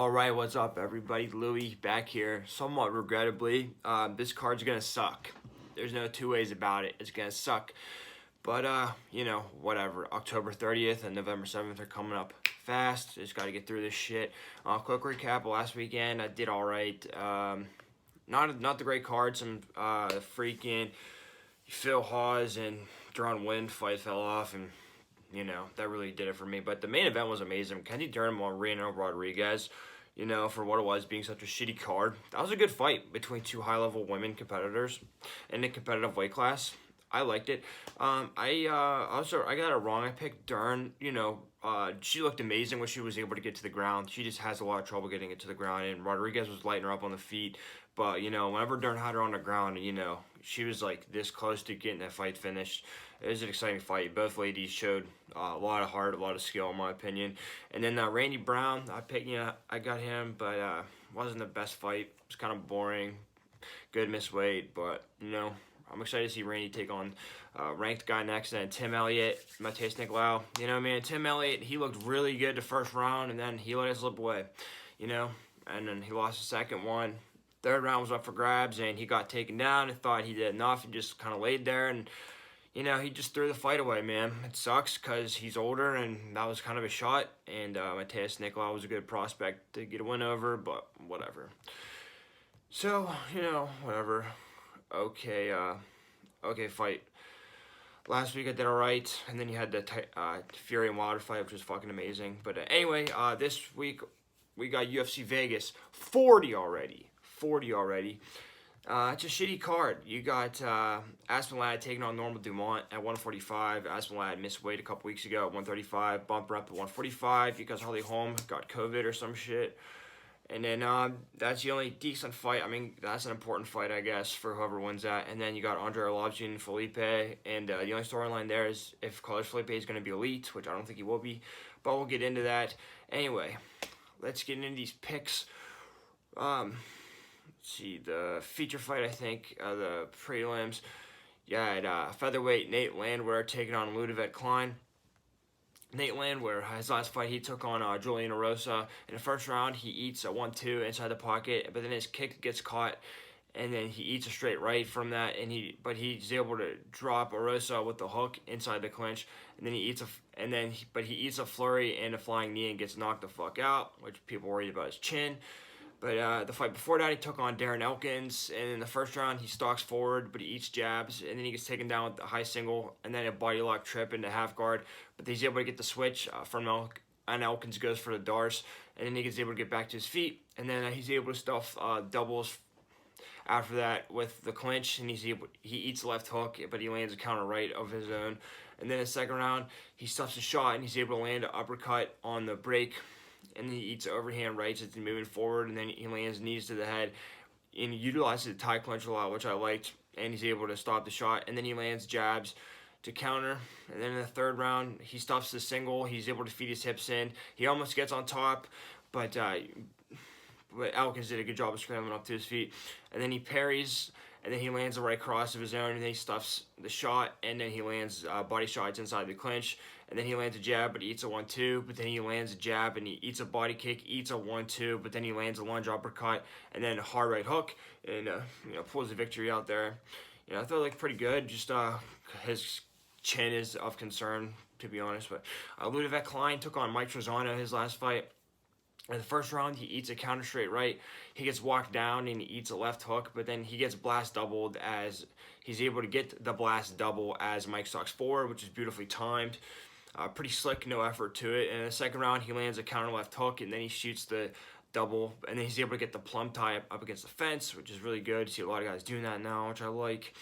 Alright, what's up everybody? Louis back here, somewhat regrettably. This card's gonna suck. There's no two ways about it. It's gonna suck. But, whatever. October 30th and November 7th are coming up fast. Just gotta get through this shit. Quick recap, last weekend I did alright. Not the great cards. Some freaking Phil Hawes and Deron Wynn fight fell off, and that really did it for me. But the main event was amazing. Kenny Durham on Reno Rodriguez, for what it was, being such a shitty card. That was a good fight between two high-level women competitors in a competitive weight class. I liked it. I got it wrong. I picked Dern. She looked amazing when she was able to get to the ground. She just has a lot of trouble getting it to the ground, and Rodriguez was lighting her up on the feet. But, whenever Dern had her on the ground, she was, like, this close to getting that fight finished. It was an exciting fight. Both ladies showed a lot of heart, a lot of skill, in my opinion. And then Randy Brown, I got him, but wasn't the best fight. It was kind of boring. Good miss weight, but, I'm excited to see Randy take on ranked guy next, and then Tim Elliott, Matheus Nicolau. Tim Elliott, he looked really good the first round, and then he let it slip away, and then he lost the second one. Third round was up for grabs, and he got taken down and thought he did enough. He just kind of laid there, and, he just threw the fight away, man. It sucks because he's older, and that was kind of a shot, and Matheus Nicolau was a good prospect to get a win over, but whatever. So, whatever. Okay, fight. Last week I did alright, and then you had the Fury and Wilder fight, which was fucking amazing. But anyway, this week we got UFC Vegas 40 already. It's a shitty card. You got Aspen Ladd taking on Norma Dumont at 145. Aspen Ladd missed weight a couple weeks ago at 135. Bump her up to 145 because Holly Holm got COVID or some shit. And then that's the only decent fight. I mean, that's an important fight, I guess, for whoever wins that. And then you got Andre Arlovski and Felipe. And the only storyline there is if Carlos Felipe is going to be elite, which I don't think he will be. But we'll get into that. Anyway, let's get into these picks. Let's see, the feature fight, I think, the prelims. Yeah, featherweight Nate Landwehr taking on Ludovic Klein. Nate Landwehr, his last fight, he took on Julian Erosa. In the first round, he eats a 1-2 inside the pocket, but then his kick gets caught, and then he eats a straight right from that, but he's able to drop Erosa with the hook inside the clinch, and then he eats a flurry and a flying knee and gets knocked the fuck out, which people worried about his chin. But the fight before that, he took on Darren Elkins, and in the first round, he stalks forward, but he eats jabs, and then he gets taken down with the high single, and then a body lock trip into half guard, but he's able to get the switch and Elkins goes for the Darce, and then he gets able to get back to his feet, and then he's able to stuff doubles after that with the clinch, and he eats left hook, but he lands a counter right of his own, and then in the second round, he stuffs a shot, and he's able to land an uppercut on the break, and he eats overhand rights as he's moving forward, and then he lands knees to the head, and he utilizes the tie clinch a lot, which I liked, and he's able to stop the shot, and then he lands jabs to counter, and then in the third round, he stuffs the single, he's able to feed his hips in, he almost gets on top, but Elkins did a good job of scrambling up to his feet, and then he parries, and then he lands the right cross of his own, and then he stuffs the shot, and then he lands body shots inside the clinch, and then he lands a jab, but he eats a 1-2, but then he lands a jab, and he eats a body kick, eats a 1-2, but then he lands a lunge uppercut, and then a hard right hook, and, pulls the victory out there. I thought it looked pretty good, just his chin is of concern, to be honest, but Ludovic Klein took on Mike Trezano his last fight. In the first round, he eats a counter straight right. He gets walked down and he eats a left hook, but then he gets blast doubled as he's able to get the blast double as Mike stalks forward, which is beautifully timed. Pretty slick, no effort to it. And in the second round, he lands a counter left hook, and then he shoots the double, and then he's able to get the plum tie up against the fence, which is really good. You see a lot of guys doing that now, which I like.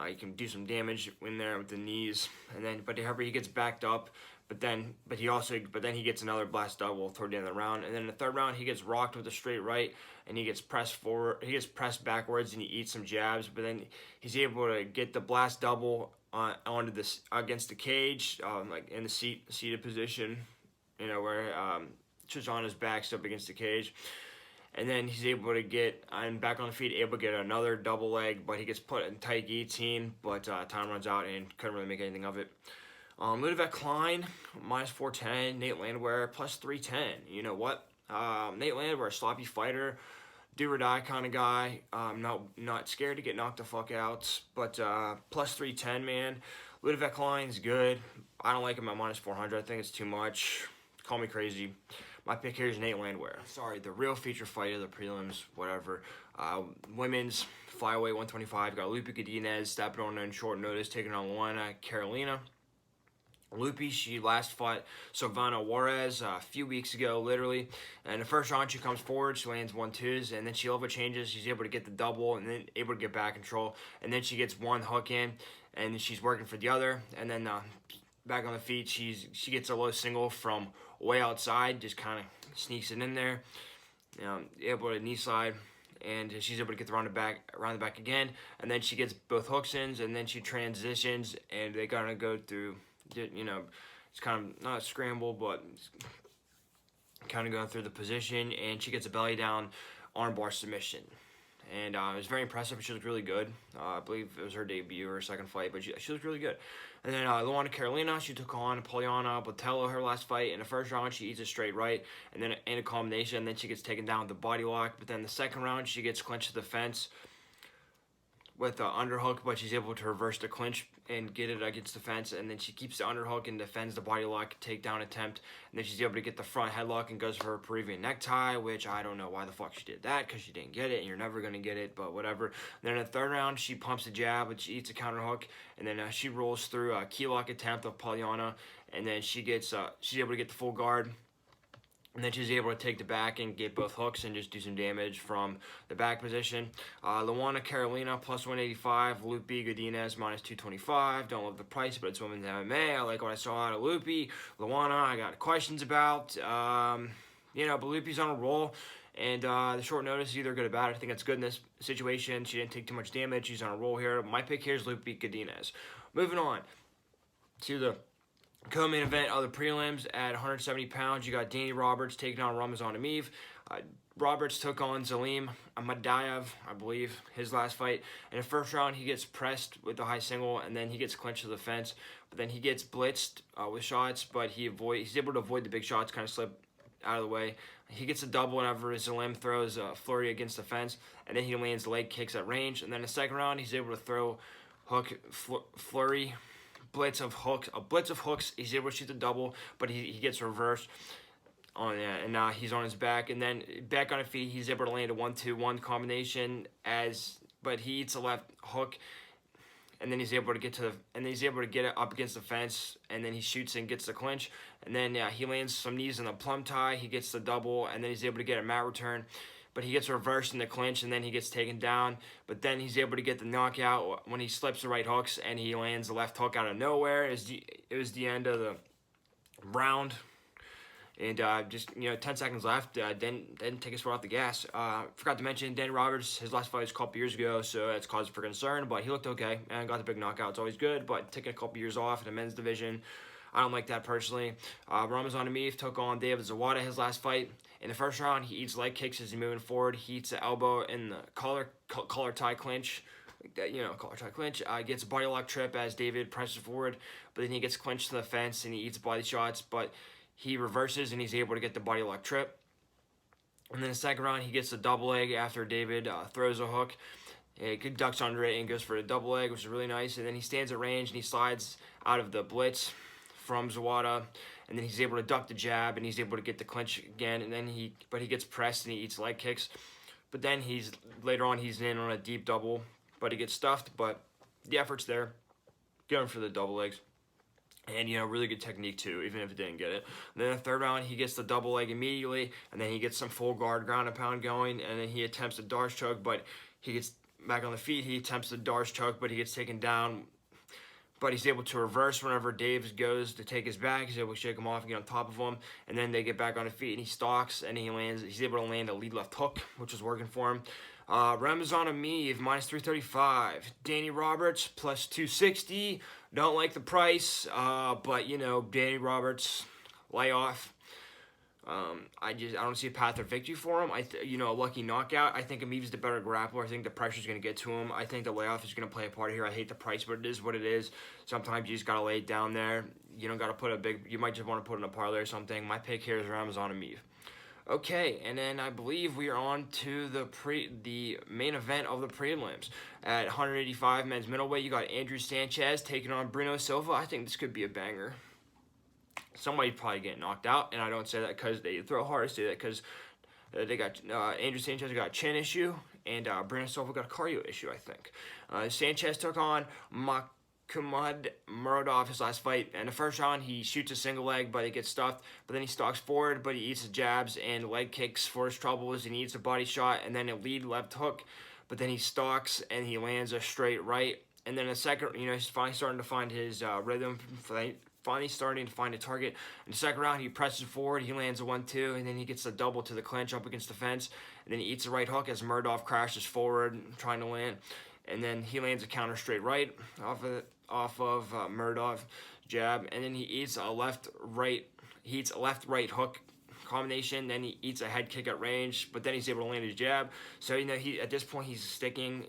You can do some damage in there with the knees, and then however he gets backed up, but then he gets another blast double toward the end of the round, and then in the third round he gets rocked with a straight right, and he gets pressed forward, he gets pressed backwards, and he eats some jabs, but then he's able to get the blast double onto this against the cage, like in the seated position, where Trezano's back's up against the cage. And then he's able to get, back on the feet, able to get another double leg, but he gets put in tight guillotine, but time runs out and couldn't really make anything of it. Ludovic Klein, minus 410, Nate Landwehr, plus 310. You know what? Nate Landwehr, a sloppy fighter, do or die kind of guy. Not scared to get knocked the fuck out. But plus 310, man. LADDVSDUMONT line's good. I don't like him at minus 400. I think it's too much. Call me crazy. My pick here is Nate Landwehr. Sorry, the real feature fight of the prelims, whatever. Women's flyweight 125. Got Lupi Godinez stepping on in short notice, taking on Luana Carolina. Lupi, she last fought Silvana Juarez a few weeks ago, literally. And the first round, she comes forward, she lands 1-2s, and then she level changes. She's able to get the double, and then able to get back control. And then she gets one hook in, and she's working for the other. And then back on the feet, she gets a low single from way outside, just kind of sneaks it in there. Able to knee slide, and she's able to get around the back again. And then she gets both hooks in, and then she transitions, and they gotta go through. It's kind of not a scramble, but kind of going through the position, and she gets a belly down armbar submission. And it was very impressive. She looked really good. I believe it was her debut or second fight, but she looked really good. And then Luana Carolina, she took on Poliana Botello her last fight. In the first round, she eats a straight right, and then in a combination, and then she gets taken down with the body lock. But then the second round, she gets clinched to the fence with the underhook, but she's able to reverse the clinch and get it against the fence, and then she keeps the underhook and defends the body lock takedown attempt, and then she's able to get the front headlock and goes for her Peruvian necktie, which I don't know why the fuck she did that, because she didn't get it, and you're never going to get it, but whatever. And then in the third round, she pumps a jab, but she eats a counter hook, and then she rolls through a key lock attempt of Poliana, and then she's able to get the full guard. And then she's able to take the back and get both hooks and just do some damage from the back position. Luana Carolina, plus 185. Lupi Godinez, minus 225. Don't love the price, but it's women's MMA. I like what I saw out of Lupi. Luana, I got questions about. But Lupi's on a roll. And the short notice is either good or bad. I think it's good in this situation. She didn't take too much damage. She's on a roll here. My pick here is Lupi Godinez. Moving on to the co-main event of the prelims at 170 pounds. You got Danny Roberts taking on Ramazan Emeev. Roberts took on Zalim Amadayev, I believe, his last fight. In the first round, he gets pressed with the high single, and then he gets clinched to the fence. But then he gets blitzed with shots, but he's able to avoid the big shots, kind of slip out of the way. He gets a double whenever Zalim throws a flurry against the fence, and then he lands leg kicks at range. And then in the second round, he's able to throw hook flurry. A blitz of hooks. He's able to shoot the double, but he gets reversed and he's on his back. And then back on his feet, he's able to land a 1-2-1 combination but he eats a left hook, and then he's able to get it up against the fence, and then he shoots and gets the clinch. And then he lands some knees in the plum tie. He gets the double, and then he's able to get a mat return. But he gets reversed in the clinch, and then he gets taken down. But then he's able to get the knockout when he slips the right hooks, and he lands the left hook out of nowhere. It was the end of the round. And 10 seconds left. Didn't take his foot off the gas. Forgot to mention, Danny Roberts, his last fight was a couple years ago, so that's cause for concern. But he looked okay and got the big knockout. It's always good, but taking a couple years off in the men's division, I don't like that personally. Ramazan Emeev took on David Zawada his last fight. In the first round, he eats leg kicks as he's moving forward. He eats the elbow in the collar tie clinch. Collar tie clinch. Gets a body lock trip as David presses forward, but then he gets clinched to the fence and he eats body shots, but he reverses and he's able to get the body lock trip. And then the second round, he gets the double leg after David throws a hook. He ducks under it and goes for a double leg, which is really nice. And then he stands at range and he slides out of the blitz from Zawada. And then he's able to duck the jab, and he's able to get the clinch again. And then he gets pressed and he eats leg kicks. But then later on he's in on a deep double, but he gets stuffed. But the effort's there, going for the double legs, and really good technique too, even if he didn't get it. And then the third round he gets the double leg immediately, and then he gets some full guard ground and pound going, and then he attempts a Darce choke, but he gets back on the feet. He attempts the Darce choke, but he gets taken down. But he's able to reverse whenever Dave goes to take his back. He's able to shake him off and get on top of him. And then they get back on his feet, and he stalks, and he's able to land a lead left hook, which is working for him. Ramazan Emeev, minus 335. Danny Roberts, plus 260. Don't like the price, but, Danny Roberts, lay off. I don't see a path to victory for him. A lucky knockout. I think Emeev's the better grappler. I think the pressure's going to get to him. I think the layoff is going to play a part here. I hate the price, but it is what it is. Sometimes you just got to lay it down there. You don't got to put you might just want to put in a parlay or something. My pick here is Ramazan Emeev. Okay, and then I believe we are on to the main event of the prelims. At 185 men's middleweight, you got Andrew Sanchez taking on Bruno Silva. I think this could be a banger. Somebody probably get knocked out, and I don't say that because they throw hard. I say that because they got Andrew Sanchez got a chin issue, and Bruno Silva got a cardio issue, I think. Sanchez took on Makhmud Muradov his last fight. In the first round, he shoots a single leg, but it gets stuffed. But then he stalks forward, but he eats the jabs and leg kicks for his troubles, and he eats a body shot, and then a lead left hook. But then he stalks, and he lands a straight right. And then a second, he's finally starting to find his rhythm. Finally starting to find a target. In the second round, he presses forward, he lands a 1-2, and then he gets a double to the clinch up against the fence. And then he eats a right hook as Muradov crashes forward, trying to land. And then he lands a counter straight right off of Muradov jab. And then he eats a left-right hook combination. Then he eats a head kick at range, but then he's able to land his jab. So he at this point he's sticking.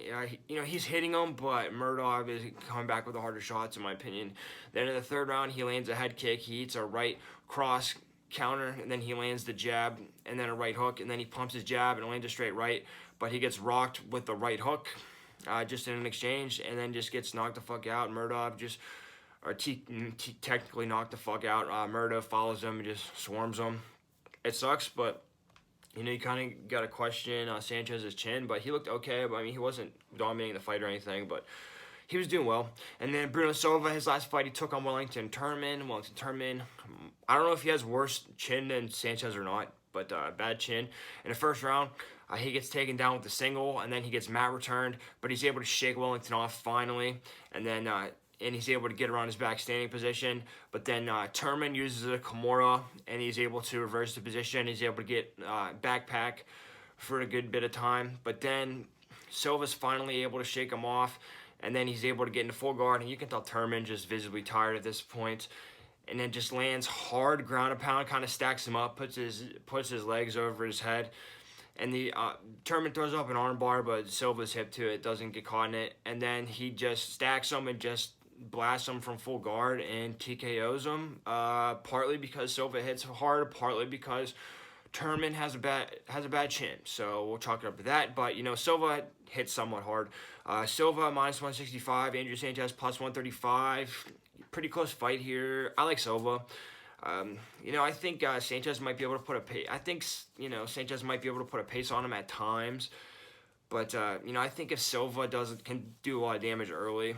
He's hitting him, but Muradov is coming back with the harder shots, in my opinion. Then in the third round, he lands a head kick. He eats a right cross counter, and then he lands the jab, and then a right hook, and then he pumps his jab and lands a straight right, but he gets rocked with the right hook, just in an exchange, and then just gets knocked the fuck out. Muradov technically knocked the fuck out. Muradov follows him and just swarms him. It sucks, but you kind of got to question Sanchez's chin, but he looked okay. But I mean, he wasn't dominating the fight or anything, but he was doing well. And then Bruno Silva, his last fight, he took on Wellington Turman. I don't know if he has worse chin than Sanchez or not, but bad chin. In the first round, he gets taken down with a single, and then he gets mat returned, but he's able to shake Wellington off finally, and then and he's able to get around his back standing position. But then Turman uses a Kimura, and he's able to reverse the position. He's able to get backpack for a good bit of time. But then Silva's finally able to shake him off, and then he's able to get into full guard. And you can tell Turman just visibly tired at this point. And then just lands hard ground and pound, kind of stacks him up, puts his legs over his head. And the Turman throws up an armbar, but Silva's hip to it, doesn't get caught in it. And then he just stacks him and just blasts him from full guard and TKOs him. Partly because Silva hits hard, partly because Turman has a bad chin. So we'll chalk it up to that. But Silva hits somewhat hard. Silva minus 165, Andrew Sanchez plus 135. Pretty close fight here. I like Silva. I think Sanchez might be able to put a pace. Sanchez might be able to put a pace on him at times. But I think if Silva can do a lot of damage early,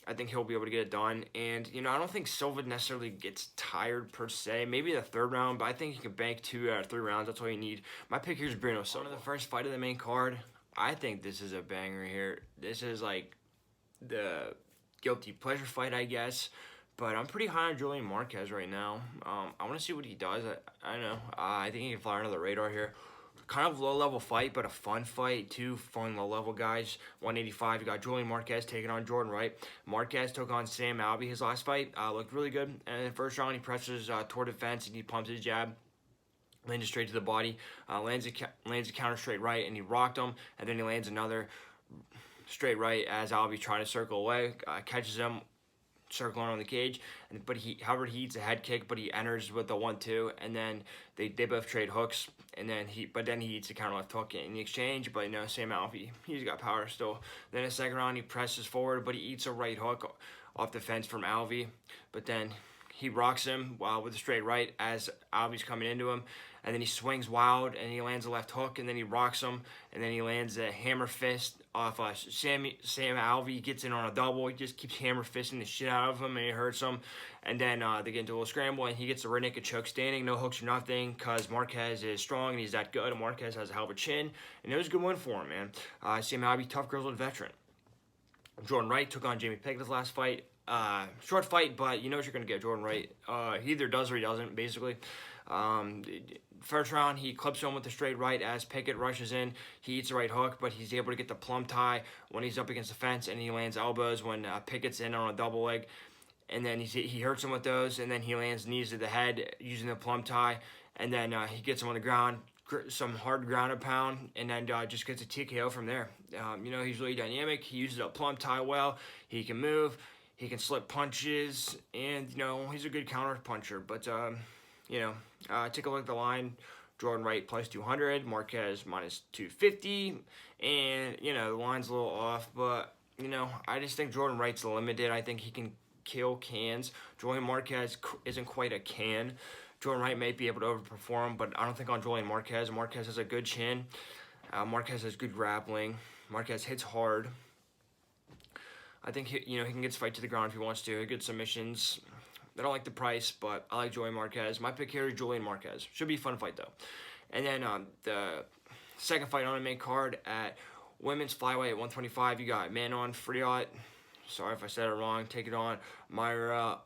I think he'll be able to get it done. And I don't think Silva necessarily gets tired per se. Maybe the third round, but I think he can bank 2 out of 3 rounds. That's all you need. My pick here is Bruno Silva. The first fight of the main card. I think this is a banger here. This is like the guilty pleasure fight, I guess. But I'm pretty high on Julian Marquez right now. I want to see what he does. I don't know. I think he can fly under the radar here. Kind of low-level fight, but a fun fight. 2 fun low-level guys. 185, you got Julian Marquez taking on Jordan Wright. Marquez took on Sam Alvey his last fight. Looked really good. And in the first round, he presses toward defense, and he pumps his jab. Lands straight to the body. Lands a counter straight right, and he rocked him. And then he lands another straight right as Alvey trying to circle away. Catches him circling on the cage, but he eats a head kick, but he enters with the 1-2, and then they both trade hooks, and then he eats a counter left hook in the exchange. But Sam Alvey, he's got power still. Then in the second round, he presses forward, but he eats a right hook off the fence from Alvey, but then he rocks him with a straight right as Alvey's coming into him, and then he swings wild, and he lands a left hook, and then he rocks him, and then he lands a hammer fist off Sam Alvey. Gets in on a double. He just keeps hammer fisting the shit out of him, and it hurts him. And then they get into a little scramble, and he gets a rear naked choke standing, no hooks or nothing, because Marquez is strong, and he's that good, and Marquez has a hell of a chin, and it was a good win for him, man. Sam Alvey, tough grizzled veteran. Jordan Wright took on Jamie Pickett's last fight. Short fight, but you know what you're going to get, Jordan Wright. He either does or he doesn't, basically. First round, he clips him with the straight right as Pickett rushes in. He eats a right hook, but he's able to get the plum tie when he's up against the fence, and he lands elbows when Pickett's in on a double leg. And then he hurts him with those, and then he lands knees to the head using the plum tie, and then he gets him on the ground, some hard ground and pound, and then just gets a TKO from there. He's really dynamic. He uses a plum tie well. He can move. He can slip punches, and, he's a good counter puncher. But, take a look at the line. Jordan Wright plus 200, Marquez minus 250, and, you know, the line's a little off, but, you know, I just think Jordan Wright's limited. I think he can kill cans. Julian Marquez isn't quite a can. Jordan Wright may be able to overperform, but I don't think on Julian Marquez. Marquez has a good chin. Marquez has good grappling. Marquez hits hard. I think he can get his fight to the ground if he wants to. Good submissions. I don't like the price, but I like Julian Marquez. My pick here is Julian Marquez. Should be a fun fight, though. And then the second fight on the main card at women's flyweight at 125, you got Manon Friot. Sorry if I said it wrong. Take it on Myra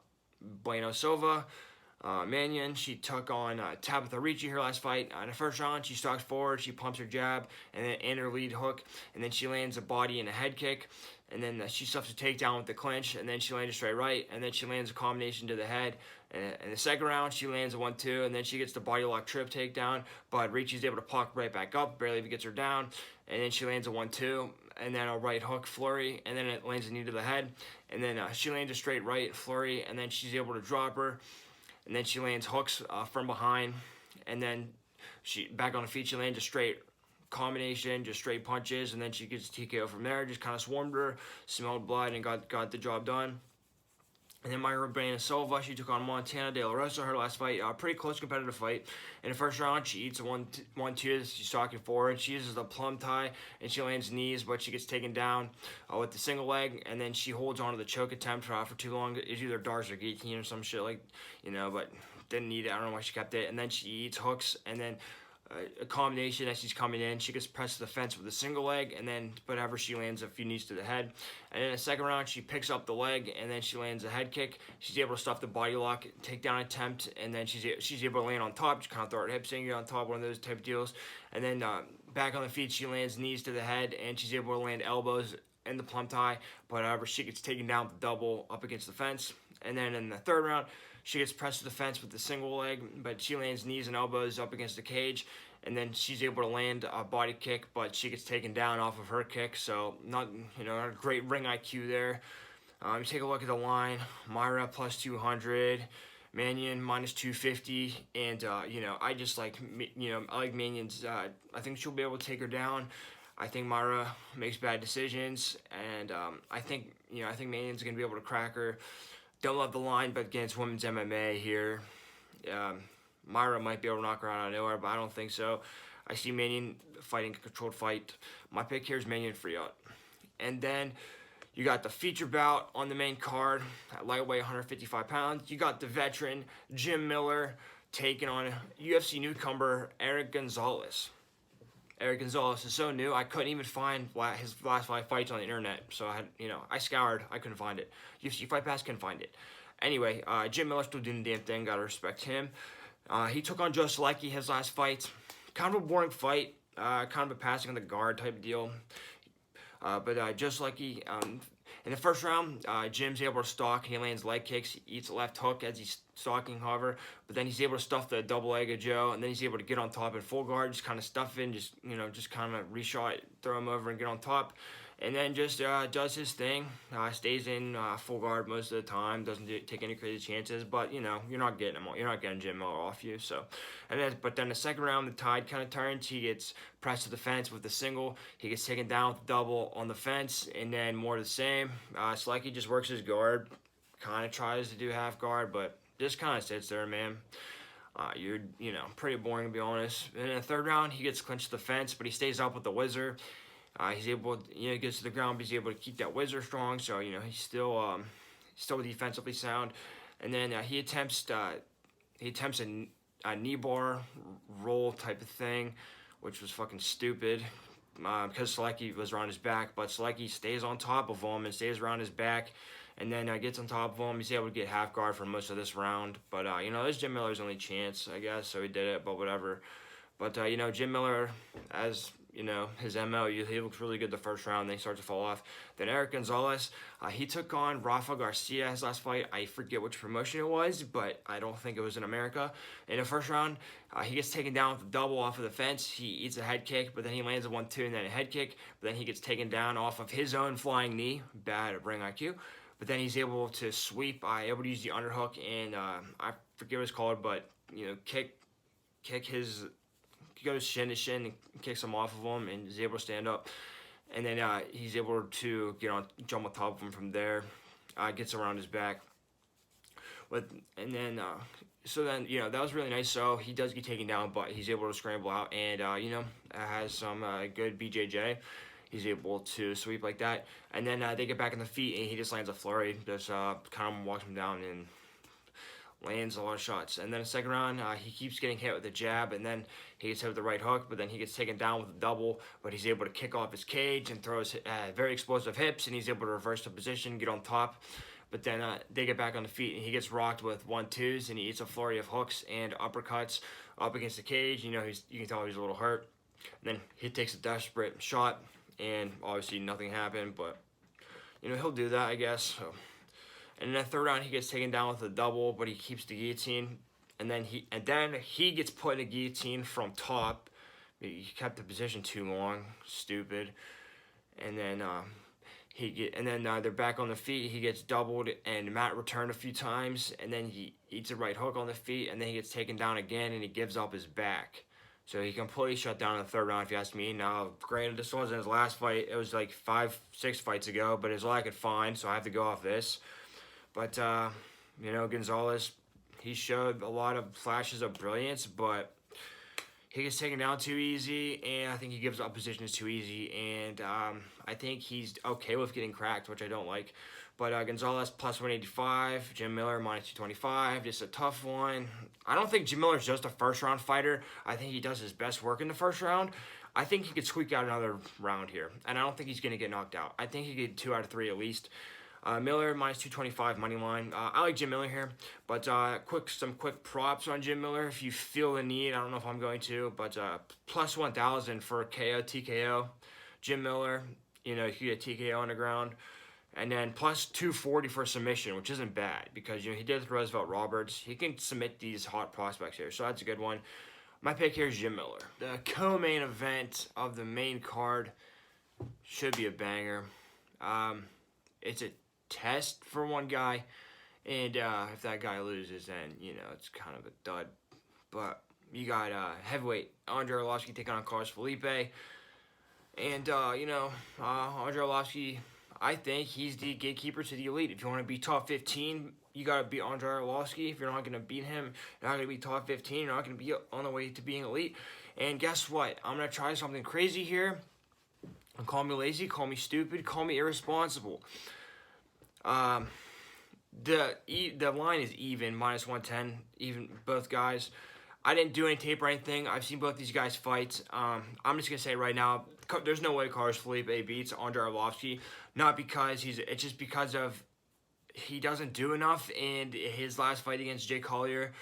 Bruno Silva. Mannion, she took on Tabitha Ricci her last fight. In the first round, she stalks forward, she pumps her jab, and her lead hook, and then she lands a body and a head kick, and then she stuffs a takedown with the clinch, and then she lands a straight right, and then she lands a combination to the head. And in the second round, she lands a 1-2, and then she gets the body lock trip takedown, but Ricci's able to pop right back up, barely even gets her down, and then she lands a 1-2, and then a right hook flurry, and then it lands a knee to the head, and then she lands a straight right flurry, and then she's able to drop her. And then she lands hooks from behind, and then she back on the feet. She lands a straight combination, just straight punches, and then she gets TKO from there. Just kind of swarmed her, smelled blood, and got the job done. And then Myra Bruno Silva, she took on Montana De La Rosa her last fight. Pretty close competitive fight. In the first round, she eats a 1-2. She's stalking forward. She uses the plum tie, and she lands knees, but she gets taken down with the single leg. And then she holds on to the choke attempt for too long. It's either Dars or guillotine or some shit like, but didn't need it. I don't know why she kept it. And then she eats hooks, and then a combination as she's coming in. She gets pressed to the fence with a single leg, and then whatever she lands a few knees to the head. And in the second round, she picks up the leg, and then she lands a head kick. She's able to stuff the body lock, takedown attempt, and then she's able to land on top. Just kind of throw her hips in, get on top, one of those type of deals. And then back on the feet, she lands knees to the head, and she's able to land elbows in the plum tie. But however, she gets taken down with the double up against the fence. And then in the third round, she gets pressed to the fence with the single leg, but she lands knees and elbows up against the cage, and then she's able to land a body kick, but she gets taken down off of her kick, so not a great ring IQ there. Take a look at the line. Myra plus 200, Mannion minus 250, and I just like I like Mannion's. I think she'll be able to take her down. I think Myra makes bad decisions, and I think Mannion's gonna be able to crack her. Don't love the line, but again, it's women's MMA here. Myra might be able to knock her out of nowhere, but I don't think so. I see Mannion fighting a controlled fight. My pick here is Mannion Friot. And then you got the feature bout on the main card at lightweight, 155 pounds. You got the veteran Jim Miller taking on UFC newcomer Eric Gonzalez. Eric Gonzalez is so new, I couldn't even find his last 5 fights on the internet. So I scoured, I couldn't find it. UFC Fight Pass couldn't find it. Anyway, Jim Miller's still doing the damn thing, gotta respect him. He took on Joe Selecki his last fight. Kind of a boring fight, kind of a passing on the guard type of deal. But Joe Selecki, in the first round, Jim's able to stalk, and he lands leg kicks. He eats a left hook as he's stalking, however. But then he's able to stuff the double leg of Joe, and then he's able to get on top in full guard, just kind of stuff in, just kind of reshot, throw him over and get on top. And then just does his thing, stays in full guard most of the time, doesn't take any crazy chances, but you're not getting him, you're not getting Jim Miller off you. So, but then the second round, the tide kind of turns. He gets pressed to the fence with the single. He gets taken down with the double on the fence, and then more of the same. Selecki just works his guard, kind of tries to do half guard, but just kind of sits there, man. You're pretty boring to be honest. And in the third round, he gets clinched to the fence, but he stays up with the whizzer. He's able to, he gets to the ground, but he's able to keep that whizzer strong. So he's still defensively sound. And then he attempts a knee bar roll type of thing, which was fucking stupid because Selecki was around his back. But Selecki stays on top of him and stays around his back, and then gets on top of him. He's able to get half guard for most of this round. But this is Jim Miller's only chance, I guess. So he did it, but whatever. But Jim Miller, as his MO, he looks really good the first round, then he starts to fall off. Then Eric Gonzalez, he took on Rafa Garcia his last fight. I forget which promotion it was, but I don't think it was in America. In the first round, he gets taken down with a double off of the fence. He eats a head kick, but then he lands a 1-2 and then a head kick. But then he gets taken down off of his own flying knee. Bad ring IQ. But then he's able to sweep, able to use the underhook, and I forget what it's called, but kick his goes shin to shin and kicks him off of him, and is able to stand up. And then he's able to jump on top of him from there. Gets around his back. And then that was really nice. So he does get taken down, but he's able to scramble out, and has some good BJJ. He's able to sweep like that, and then they get back on the feet, and he just lands a flurry. Just kind of walks him down and lands a lot of shots. And then the second round, he keeps getting hit with a jab, and then he gets hit with the right hook, but then he gets taken down with a double, but he's able to kick off his cage and throw his very explosive hips, and he's able to reverse the position, get on top. But then they get back on the feet, and he gets rocked with 1-2s, and he eats a flurry of hooks and uppercuts up against the cage. You can tell he's a little hurt. And then he takes a desperate shot, and obviously nothing happened, but he'll do that, I guess. So. And in the third round, he gets taken down with a double, but he keeps the guillotine. And then he gets put in a guillotine from top. He kept the position too long, stupid. And then they're back on the feet. He gets doubled and mat returned a few times, and then he eats a right hook on the feet, and then he gets taken down again, and he gives up his back. So he completely shut down in the third round, if you ask me. Now, granted, this wasn't his last fight. It was like 5-6 fights ago, but it's all I could find, so I have to go off this. But, Gonzalez, he showed a lot of flashes of brilliance, but he gets taken down too easy, and I think he gives up positions too easy, and I think he's okay with getting cracked, which I don't like. But Gonzalez plus 185, Jim Miller minus 225, just a tough one. I don't think Jim Miller's just a first-round fighter. I think he does his best work in the first round. I think he could squeak out another round here, and I don't think he's going to get knocked out. I think he could get 2 out of 3 at least. Miller minus 225 money line. I like Jim Miller here, but some quick props on Jim Miller if you feel the need. I don't know if I'm going to, but plus 1,000 for KO, TKO. Jim Miller, you can get TKO on the ground. And then plus 240 for submission, which isn't bad because he did with Roosevelt Roberts. He can submit these hot prospects here, so that's a good one. My pick here is Jim Miller. The co-main event of the main card should be a banger. It's a test for one guy, and if that guy loses, then it's kind of a dud. But you got heavyweight Andre Arlovski taking on Carlos Felipe, and Andre Arlovski, I think he's the gatekeeper to the elite. If you want to be top 15, you got to beat Andre Arlovski. If you're not going to beat him, you're not going to be top 15. You're not going to be on the way to being elite. And guess what? I'm going to try something crazy here. Call me lazy, call me stupid, call me irresponsible. The line is even, minus 110, even both guys. I didn't do any tape or anything. I've seen both these guys fight. I'm just going to say right now, there's no way Carlos Felipe beats Andre Arlovski. Not because it's just because of he doesn't do enough. And his last fight against Jay Collier,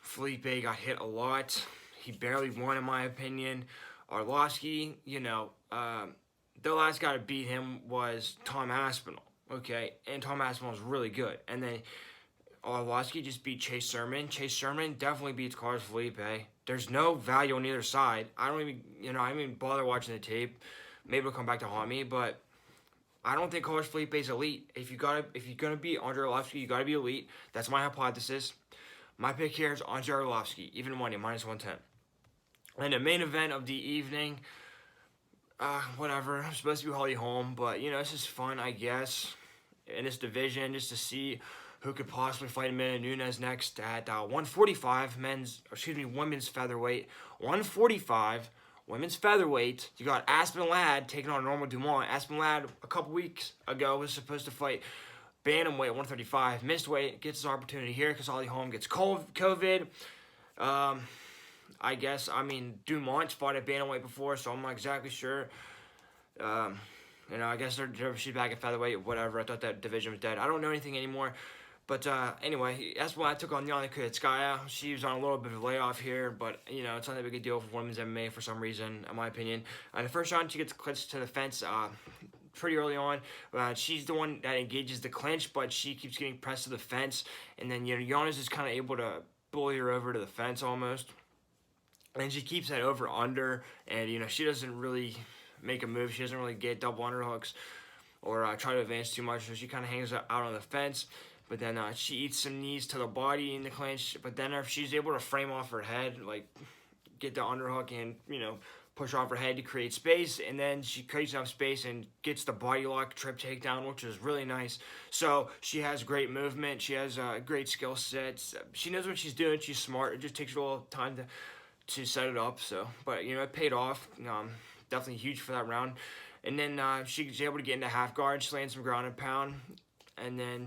Felipe got hit a lot. He barely won, in my opinion. Arlovski, the last guy to beat him was Tom Aspinall, okay? And Tom Aspinall was really good. And then Arlovski just beat Chase Sherman. Chase Sherman definitely beats Carlos Felipe. There's no value on either side. I don't even bother watching the tape. Maybe it'll come back to haunt me, but I don't think Carlos Felipe is elite. If you're gonna beat Andre Arlovski, you gotta be elite. That's my hypothesis. My pick here is Andre Arlovski, even money, minus 110. And the main event of the evening, whatever. I'm supposed to be Holly Holm, but it's just fun, I guess, in this division, just to see who could possibly fight Amanda Nunes next at 145 women's featherweight. 145 women's featherweight. You got Aspen Ladd taking on Norma Dumont. Aspen Ladd a couple weeks ago was supposed to fight bantamweight 135. Missed weight, gets his opportunity here because Holly Holm gets COVID. I guess, Dumont's fought at bantamweight before, so I'm not exactly sure. I guess she's back at featherweight, whatever. I thought that division was dead. I don't know anything anymore. But anyway, that's why I took on Yana Kunitskaya. She was on a little bit of a layoff here, but, it's not that big a deal for women's MMA for some reason, in my opinion. In the first round, she gets clinched to the fence pretty early on. She's the one that engages the clinch, but she keeps getting pressed to the fence. And then, Yana's just kind of able to bully her over to the fence almost. And she keeps that over under, and she doesn't really make a move. She doesn't really get double underhooks or try to advance too much, so she kind of hangs out on the fence. But then she eats some knees to the body in the clinch. But then if she's able to frame off her head, like get the underhook and, you know, push off her head to create space, and then she creates enough space and gets the body lock trip takedown, which is really nice. So she has great movement. She has great skill sets. She knows what she's doing. She's smart. It just takes a little time to set it up. So, but you know, it paid off. Definitely huge for that round. And then she's able to get into half guard. She lands some ground and pound, and then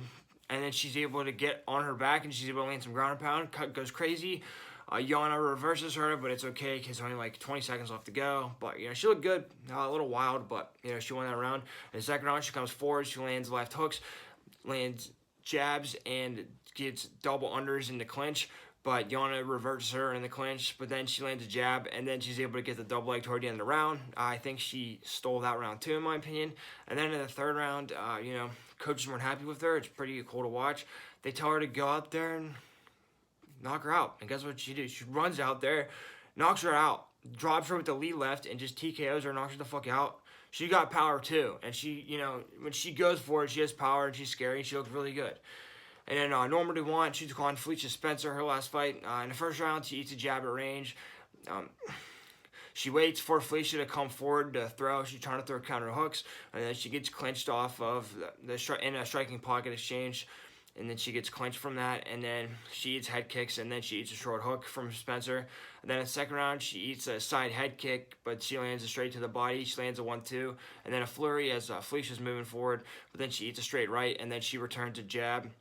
she's able to get on her back, and she's able to land some ground and pound. Cut goes crazy. Yana reverses her, but it's okay because only like 20 seconds left to go. But, you know, she looked good, a little wild, but, you know, she won that round. In the second round, she comes forward, she lands left hooks, lands jabs, and gets double unders in the clinch. But Yana reverses her in the clinch, but then she lands a jab, and then she's able to get the double leg toward the end of the round. I think she stole that round too, in my opinion. And then in the third round, you know, coaches weren't happy with her. It's pretty cool to watch. They tell her to go out there and knock her out. And guess what she did? She runs out there, knocks her out, drops her with the lead left, and just TKOs her, knocks her the fuck out. She got power too. And she, you know, when she goes for it, she has power and she's scary and she looks really good. And then Norma Dumont, she's calling Felicia Spencer her last fight. In the first round, she eats a jab at range. She waits for Felicia to come forward to throw. She's trying to throw counter hooks. And then she gets clinched off of in a striking pocket exchange. And then she gets clinched from that, and then she eats head kicks, and then she eats a short hook from Spencer. And then in the second round, she eats a side head kick, but she lands it straight to the body. She lands a 1-2, and then a flurry as Felicia's moving forward, but then she eats a straight right, and then she returns a jab.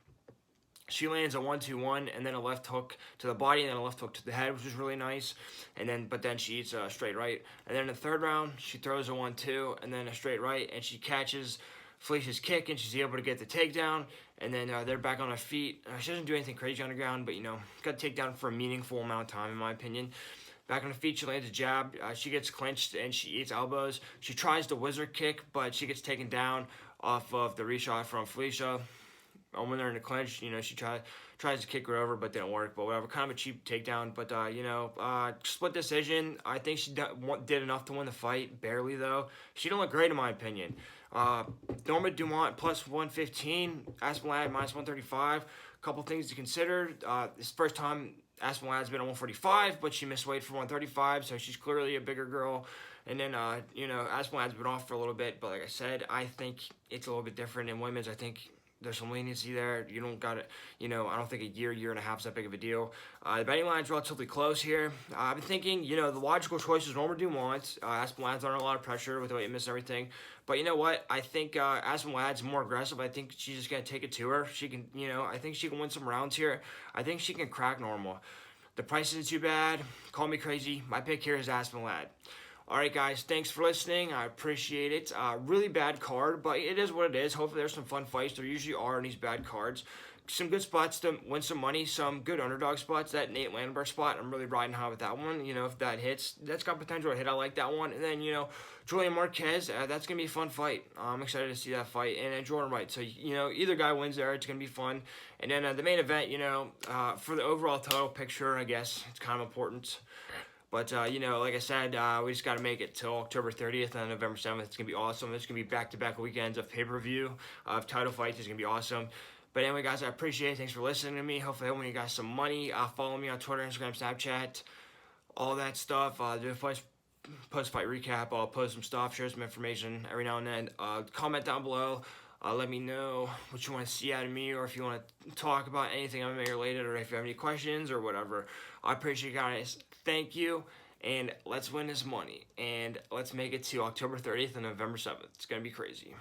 She lands a 1-2-1, and then a left hook to the body, and then a left hook to the head, which is really nice. But then she eats a straight right. And then in the third round, she throws a 1-2, and then a straight right, and she catches Felicia's kick, and she's able to get the takedown. And then they're back on her feet. She doesn't do anything crazy on the ground, but, you know, got to take down for a meaningful amount of time, in my opinion. Back on her feet, she lands a jab. She gets clinched, and she eats elbows. She tries the wizard kick, but she gets taken down off of the reshot from Felicia. When they're in the clinch, you know, she tries to kick her over, but didn't work. But whatever, kind of a cheap takedown. But, you know, split decision. I think she did enough to win the fight. Barely, though. She didn't look great, in my opinion. Norma Dumont plus 115, Aspen Ladd minus 135. A couple things to consider. This is the first time Aspen Ladd's been on 145, but she missed weight for 135, so she's clearly a bigger girl. And then, you know, Aspen Ladd's been off for a little bit, but like I said, I think it's a little bit different in women's. I think there's some leniency there. You don't got it, you know, I don't think a year and a half is that big of a deal. The betting line's relatively close here. I've been thinking, you know, the logical choice is Norma Dumont. Aspen Ladd's under a lot of pressure with the way it missed everything. But you know what? I think Aspen Ladd's more aggressive. I think she's just going to take it to her. She can, you know, I think she can win some rounds here. I think she can crack Norma. The price isn't too bad. Call me crazy. My pick here is Aspen Ladd. Alright guys, thanks for listening. I appreciate it. Really bad card, but it is what it is. Hopefully there's some fun fights. There usually are in these bad cards. Some good spots to win some money. Some good underdog spots. That Nate Landberg spot, I'm really riding high with that one. You know, if that hits, that's got potential to hit. I like that one. And then, you know, Julian Marquez, that's going to be a fun fight. I'm excited to see that fight. And then Jordan Wright. So, you know, either guy wins there. It's going to be fun. And then the main event, you know, for the overall total picture, I guess, it's kind of important. But, you know, like I said, we just got to make it till October 30th and November 7th. It's going to be awesome. It's going to be back-to-back weekends of pay-per-view, of title fights. It's going to be awesome. But anyway, guys, I appreciate it. Thanks for listening to me. Hopefully I win you guys some money. Follow me on Twitter, Instagram, Snapchat, all that stuff. Do a post-fight recap. I'll post some stuff, share some information every now and then. Comment down below. Let me know what you want to see out of me, or if you want to talk about anything MMA related, or if you have any questions or whatever. I appreciate you guys. Thank you, and let's win this money, and let's make it to October 30th and November 7th. It's going to be crazy.